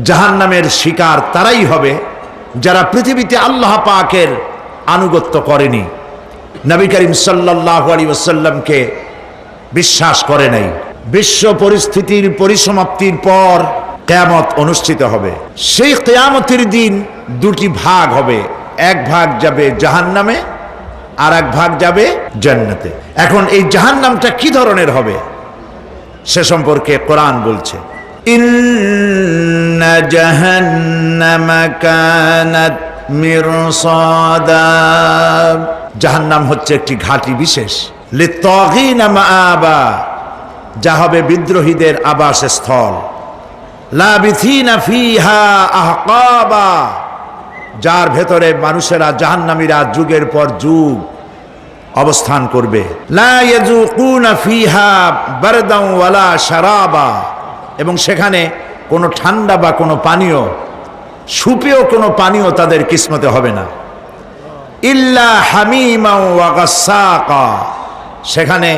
জাহান্নামের শিকার তারাই হবে যারা পৃথিবীতে আল্লাহ পাকের আনুগত্য করেনি, নবী করিম সাল্লাল্লাহু আলাইহি ওয়াসাল্লামকে বিশ্বাস করে নাই। বিশ্ব পরিস্থিতির পরিসমাপ্তির পর কিয়ামত অনুষ্ঠিত হবে। সেই কিয়ামতের দিন দুটি ভাগ হবে, এক ভাগ যাবে জাহান্নামে আর এক ভাগ যাবে জান্নাতে। এখন এই জাহান্নামটা কি ধরনের হবে সে সম্পর্কে কোরআন বলছে, ইন্না জাহান্নামা কানাত মিরসাদা। জাহান্নাম হচ্ছে একটি ঘাঁটি বিশেষ, লিত্তাগিনা মাআবা, যা হবে বিদ্রোহীদের আবাসস্থল, লাবিথিনা ফিহা আহকাবা, যার ভেতরে মানুষেরা জাহান্নামীরা যুগের পর যুগ অবস্থান করবে। লা ইয়াযুকুনা ফিহা বারদান ওয়ালা শারাবা, এবং সেখানে কোনো ঠান্ডা বা কোনো পানীয়, সুপেয় কোনো পানীয় তাদের কিসমতে হবে না। ইল্লা হামিমা ওয়া গাসসাকা, সেখানে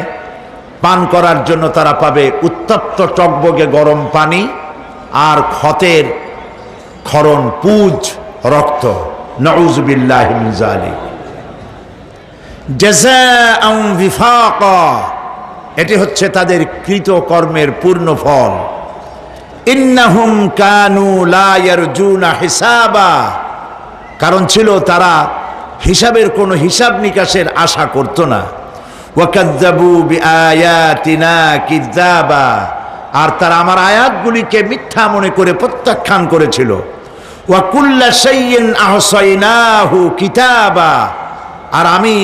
পান করার জন্য তারা পাবে উত্তপ্ত টকবগে গরম পানি আর ক্ষতের ক্ষরণ পুজ রক্ত। নাউযু বিল্লাহি মিন যালিক। জাযাআন বিফাকা, এটি হচ্ছে তাদের কৃত কর্মের পূর্ণ ফল। ইন্নাহুম কানু লা ইয়ারজুনা হিসাবা, কারণ ছিল তারা হিসাবের কোনো হিসাব নিকাশের আশা করত না। ওয়াকাযযাবু বিআয়াতিনা কিযাবা, আর তারা আমার আয়াতগুলিকে মিথ্যা মনে করে প্রত্যাখ্যান করেছিল। ওয়া কুল্লা শাইইন আহসাইনাহু কিতাবা, আর আমি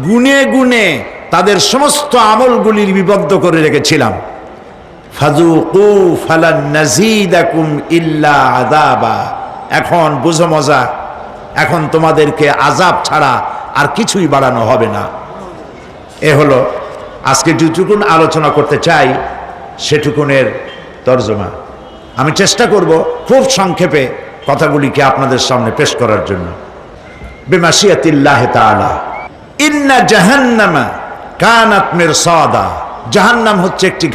গুনে গুনে তাদের সমস্ত আমলগুলি লিপিবদ্ধ করে রেখেছিলাম। ফাযুকু ফালান নাযীদাকুম ইল্লা আযাবা, এখন বুঝো মজা, এখন তোমাদেরকে আযাব ছাড়া আর কিছুই বাড়ানো হবে না। এ হলো আজকে যেটুকুন আলোচনা করতে চাই সেটুকুনের তরজমা। আমি চেষ্টা করব খুব সংক্ষেপে কথাগুলিকে আপনাদের সামনে পেশ করার জন্য। বিমাশিয়াতিল্লাহি তাআলা। ইন্না জাহান্নামা কানাত মিরসাদা, জাহান্নাম হচ্ছে একটি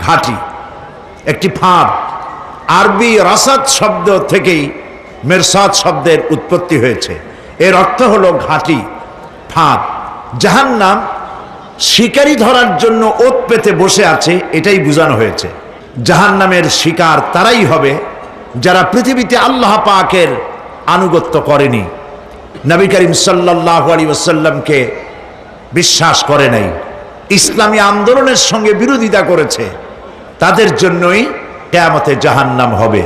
ঘাঁটি, একটি ফাঁদ। আরবি রাসাদ শব্দ থেকেই মিরসাদ শব্দের উৎপত্তি হয়েছে। এর অর্থ হলো ঘাঁটি, ফাঁদ। জাহান্নাম শিকারি ধরার জন্য ওত পেতে বসে আছে, এটাই বোঝানো হয়েছে। জাহান্নামের শিকার তারাই হবে যারা পৃথিবীতে আল্লাহ পাকের আনুগত্য করেনি, নবী করিম সাল্লাল্লাহু আলাইহি ওয়াসাল্লামকে বিশ্বাস করে নাই, ইসলামী আন্দোলনের সঙ্গে বিরোধিতা করেছে, তাদের জন্যই কিয়ামতে জাহান্নাম হবে।